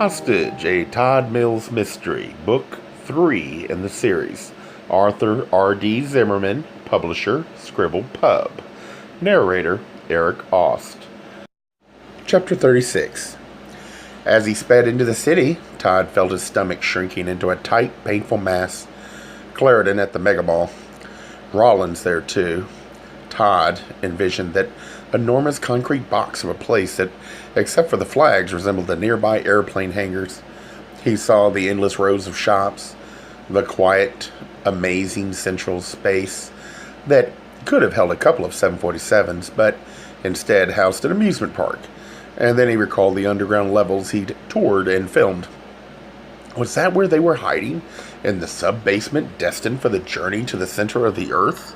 Hostage, a Todd Mills mystery, book 3 in the series. Arthur R.D. Zimmerman, publisher, Scribble Pub. Narrator, Eric Aust. Chapter 36. As he sped into the city, Todd felt his stomach shrinking into a tight, painful mass. Clarendon at the Megaball. Rawlins there too. Todd envisioned that enormous concrete box of a place that, except for the flags, resembled the nearby airplane hangars. He saw the endless rows of shops, the quiet, amazing central space that could have held a couple of 747s, but instead housed an amusement park. And then he recalled the underground levels he'd toured and filmed. Was that where they were hiding? In the sub-basement destined for the journey to the center of the earth?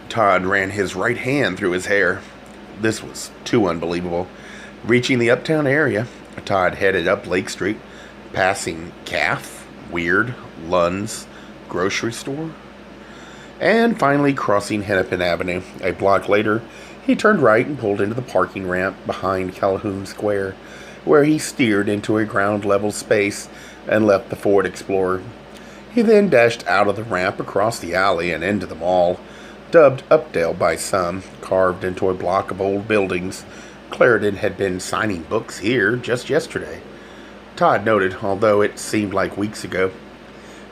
Todd ran his right hand through his hair. This was too unbelievable. Reaching the uptown area, Todd headed up Lake Street, passing Calf, Weird, Lund's grocery store, and finally crossing Hennepin Avenue. A block later, he turned right and pulled into the parking ramp behind Calhoun Square, where he steered into a ground-level space and left the Ford Explorer. He then dashed out of the ramp across the alley and into the mall, dubbed Updale by some, carved into a block of old buildings. Clarendon had been signing books here just yesterday. Todd noted, although it seemed like weeks ago.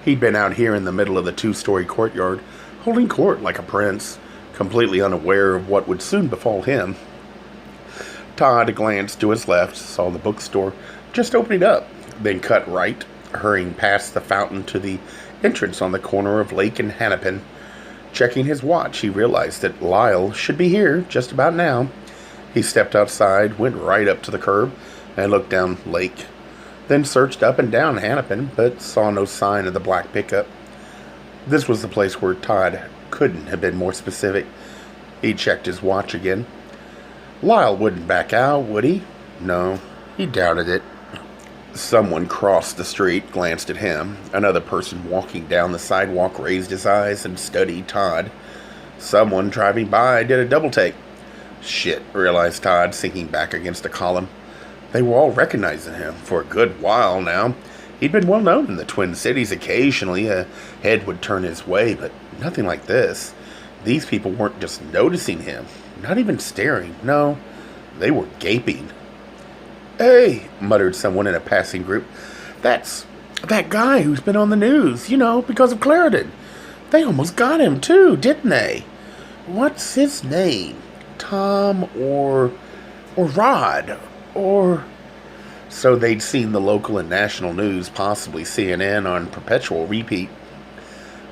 He'd been out here in the middle of the two-story courtyard, holding court like a prince, completely unaware of what would soon befall him. Todd glanced to his left, saw the bookstore just opening up, then cut right, hurrying past the fountain to the entrance on the corner of Lake and Hennepin. Checking his watch, he realized that Lyle should be here just about now. He stepped outside, went right up to the curb, and looked down Lake. Then searched up and down Hennepin, but saw no sign of the black pickup. This was the place where Todd couldn't have been more specific. He checked his watch again. Lyle wouldn't back out, would he? No, he doubted it. Someone crossed the street, glanced at him. Another person walking down the sidewalk raised his eyes and studied Todd. Someone driving by did a double-take. Shit, realized Todd, sinking back against a column. They were all recognizing him for a good while now. He'd been well known in the Twin Cities. Occasionally a head would turn his way, but nothing like this. These people weren't just noticing him, not even staring. No, they were gaping. "Hey," muttered someone in a passing group. "That's that guy who's been on the news, because of Clarendon. They almost got him, too, didn't they? What's his name? Tom or Rod, or..." So they'd seen the local and national news, possibly CNN, on perpetual repeat.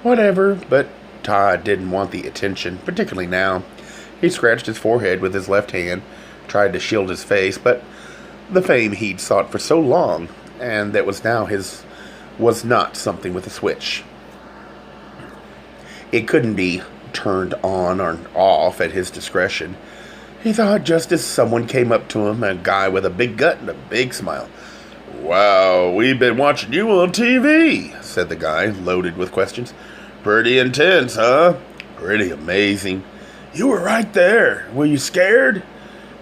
Whatever, but Todd didn't want the attention, particularly now. He scratched his forehead with his left hand, tried to shield his face, but the fame he'd sought for so long, and that was now his, was not something with a switch. It couldn't be turned on or off at his discretion. He thought just as someone came up to him, a guy with a big gut and a big smile. "Wow, we've been watching you on TV," said the guy, loaded with questions. "Pretty intense, huh? Pretty amazing. You were right there. Were you scared?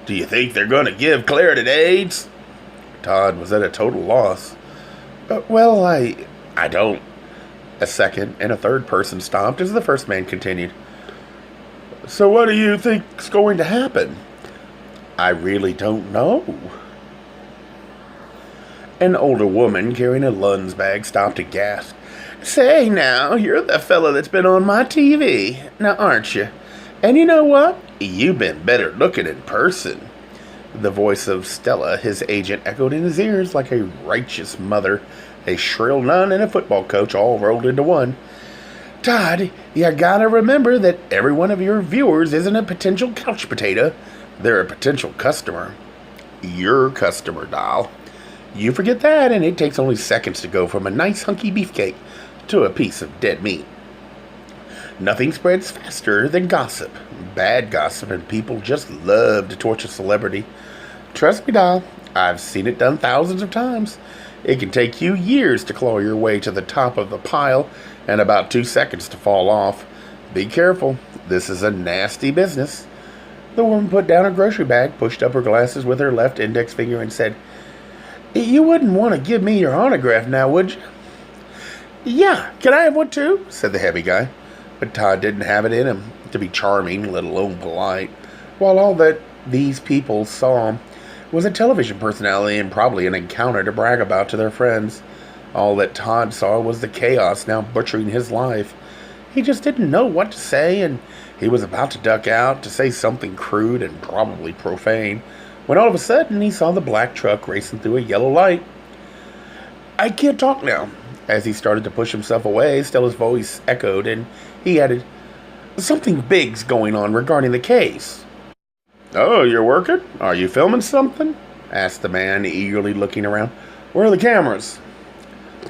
Do you think they're going to give Clarendon AIDS?" Todd was at a total loss. Well, I don't." A second and a third person stopped as the first man continued. "So what do you think's going to happen?" "I really don't know." An older woman carrying a Lund's bag stopped and gasped. "Say now, you're the fella that's been on my TV, now aren't you? And you know what? You've been better looking in person." The voice of Stella, his agent, echoed in his ears like a righteous mother, a shrill nun, and a football coach all rolled into one. "Todd, you gotta remember that every one of your viewers isn't a potential couch potato. They're a potential customer. Your customer, doll. You forget that, and it takes only seconds to go from a nice hunky beefcake to a piece of dead meat. Nothing spreads faster than gossip. Bad gossip, and people just love to torture celebrity. Trust me, doll, I've seen it done thousands of times. It can take you years to claw your way to the top of the pile and about 2 seconds to fall off. Be careful. This is a nasty business." The woman put down her grocery bag, pushed up her glasses with her left index finger, and said, You wouldn't want to give me your autograph now, would you? Yeah, can I have one too? Said the heavy guy. But Todd didn't have it in him to be charming, let alone polite, while all that these people saw was a television personality and probably an encounter to brag about to their friends. All that Todd saw was the chaos now butchering his life. He just didn't know what to say, and he was about to duck out to say something crude and probably profane, when all of a sudden he saw the black truck racing through a yellow light. I can't talk now. As he started to push himself away, still his voice echoed, and he added, Something big's going on regarding the case. Oh, you're working? Are you filming something? Asked the man, eagerly looking around. Where are the cameras?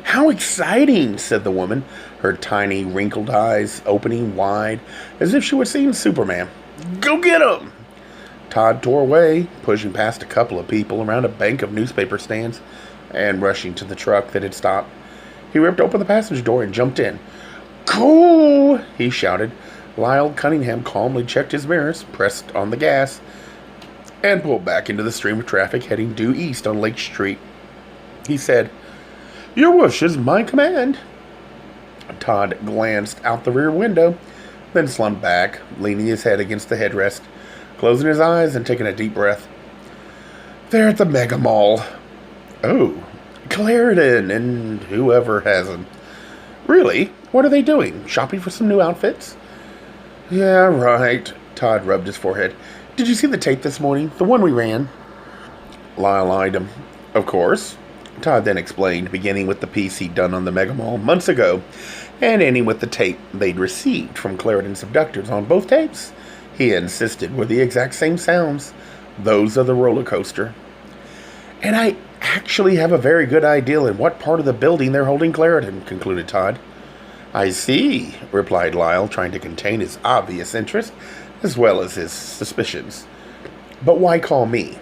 How exciting, said the woman, her tiny, wrinkled eyes opening wide, as if she were seeing Superman. Go get him! Todd tore away, pushing past a couple of people around a bank of newspaper stands, and rushing to the truck that had stopped. He ripped open the passenger door and jumped in. Cool, he shouted. Lyle Cunningham calmly checked his mirrors, pressed on the gas, and pulled back into the stream of traffic heading due east on Lake Street. He said, Your wish is my command. Todd glanced out the rear window, then slumped back, leaning his head against the headrest, closing his eyes and taking a deep breath. They're at the Mega Mall. Oh, Clarendon and whoever has them. Really? What are they doing? Shopping for some new outfits? Yeah, right. Todd rubbed his forehead. Did you see the tape this morning? The one we ran? Lyle eyed him. Of course. Todd then explained, beginning with the piece he'd done on the Mega Mall months ago, and ending with the tape they'd received from Clarendon's abductors. On both tapes, he insisted, were the exact same sounds. Those of the roller coaster. And I actually have a very good idea in what part of the building they're holding Clarendon, concluded Todd. I see, replied Lyle, trying to contain his obvious interest, as well as his suspicions. But why call me?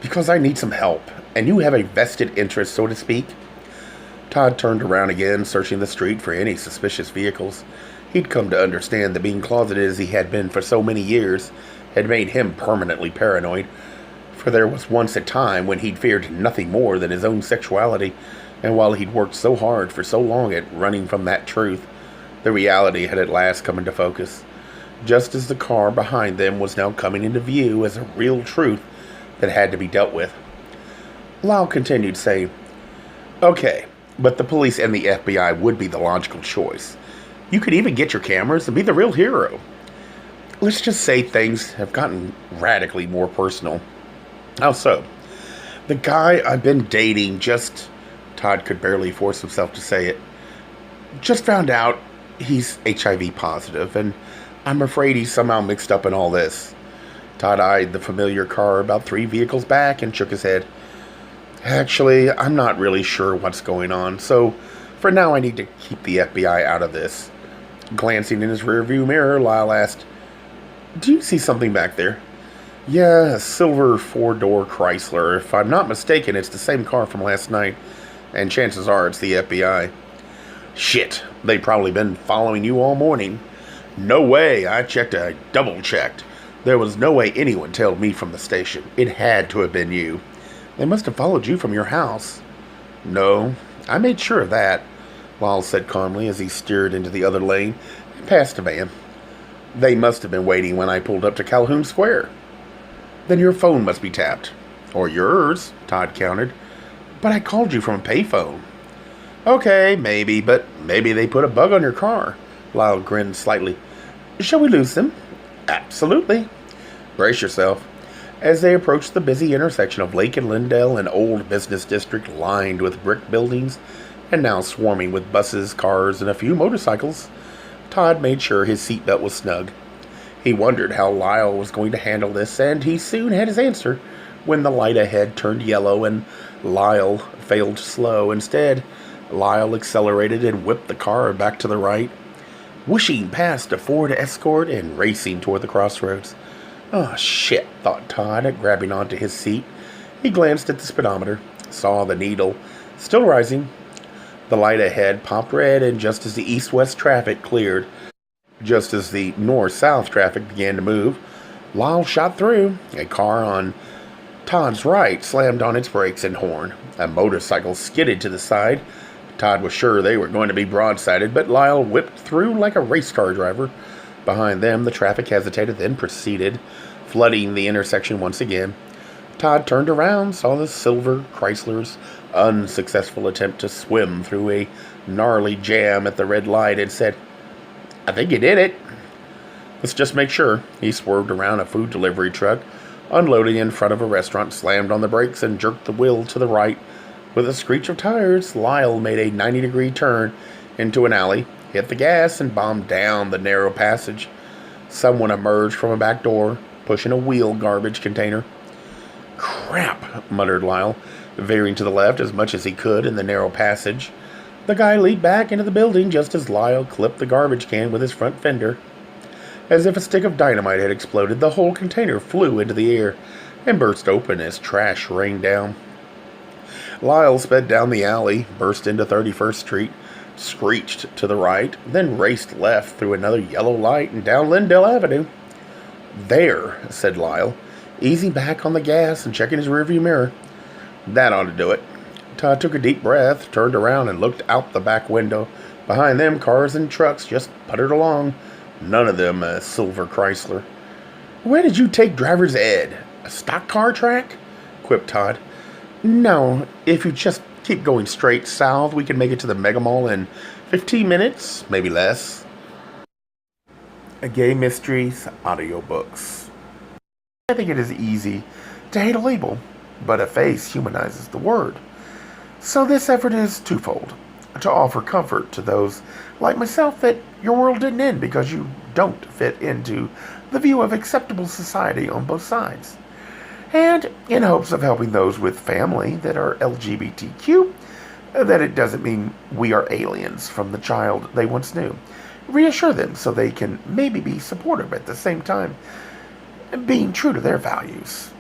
Because I need some help, and you have a vested interest, so to speak. Todd turned around again, searching the street for any suspicious vehicles. He'd come to understand that being closeted as he had been for so many years had made him permanently paranoid, for there was once a time when he'd feared nothing more than his own sexuality, and while he'd worked so hard for so long at running from that truth, the reality had at last come into focus, just as the car behind them was now coming into view as a real truth that had to be dealt with. Lyle continued, saying, Okay, but the police and the FBI would be the logical choice. You could even get your cameras and be the real hero. Let's just say things have gotten radically more personal. How so? The guy I've been dating just... Todd could barely force himself to say it. Just found out he's HIV positive, and I'm afraid he's somehow mixed up in all this. Todd eyed the familiar car about 3 vehicles back and shook his head. Actually, I'm not really sure what's going on, so for now I need to keep the FBI out of this. Glancing in his rearview mirror, Lyle asked, Do you see something back there? Yeah, a silver 4-door Chrysler. If I'm not mistaken, it's the same car from last night, and chances are it's the FBI. Shit, they've probably been following you all morning. No way, I double-checked. There was no way anyone tailed me from the station. It had to have been you. They must have followed you from your house. No, I made sure of that, Lyle said calmly as he steered into the other lane and passed a van. They must have been waiting when I pulled up to Calhoun Square. Then your phone must be tapped. Or yours, Todd countered. But I called you from a payphone. Okay, maybe, but maybe they put a bug on your car. Lyle grinned slightly. Shall we lose them? Absolutely. Brace yourself. As they approached the busy intersection of Lake and Lindell, an old business district lined with brick buildings, and now swarming with buses, cars, and a few motorcycles, Todd made sure his seatbelt was snug. He wondered how Lyle was going to handle this, and he soon had his answer when the light ahead turned yellow and Lyle failed slow. Instead, Lyle accelerated and whipped the car back to the right, whooshing past a Ford Escort and racing toward the crossroads. Oh, shit, thought Todd, grabbing onto his seat. He glanced at the speedometer, saw the needle, still rising. The light ahead popped red, and just as the east-west traffic cleared, just as the north-south traffic began to move, Lyle shot through. A car on Todd's right slammed on its brakes and horn. A motorcycle skidded to the side. Todd was sure they were going to be broadsided, but Lyle whipped through like a race car driver. Behind them, the traffic hesitated, then proceeded, flooding the intersection once again. Todd turned around, saw the silver Chrysler's unsuccessful attempt to swim through a gnarly jam at the red light, and said, "I think you did it." "Let's just make sure." He swerved around a food delivery truck, unloading in front of a restaurant, slammed on the brakes, and jerked the wheel to the right. With a screech of tires, Lyle made a 90-degree turn into an alley, hit the gas, and bombed down the narrow passage. Someone emerged from a back door, pushing a wheel garbage container. "Crap," muttered Lyle, veering to the left as much as he could in the narrow passage. The guy leaped back into the building just as Lyle clipped the garbage can with his front fender. As if a stick of dynamite had exploded, the whole container flew into the air and burst open as trash rained down. Lyle sped down the alley, burst into 31st Street, screeched to the right, then raced left through another yellow light and down Lindell Avenue. "There," said Lyle, easing back on the gas and checking his rearview mirror. "That ought to do it." Todd took a deep breath, turned around, and looked out the back window. Behind them, cars and trucks just puttered along, none of them a silver Chrysler. "Where did you take driver's ed? A stock car track?" quipped Todd. "No, if you just keep going straight south, we can make it to the Mega Mall in 15 minutes, maybe less." Gay Mysteries audiobooks. I think it is easy to hate a label, but a face humanizes the word. So this effort is twofold: to offer comfort to those like myself that your world didn't end because you don't fit into the view of acceptable society on both sides, and in hopes of helping those with family that are LGBTQ, that it doesn't mean we are aliens from the child they once knew. Reassure them so they can maybe be supportive at the same time, being true to their values.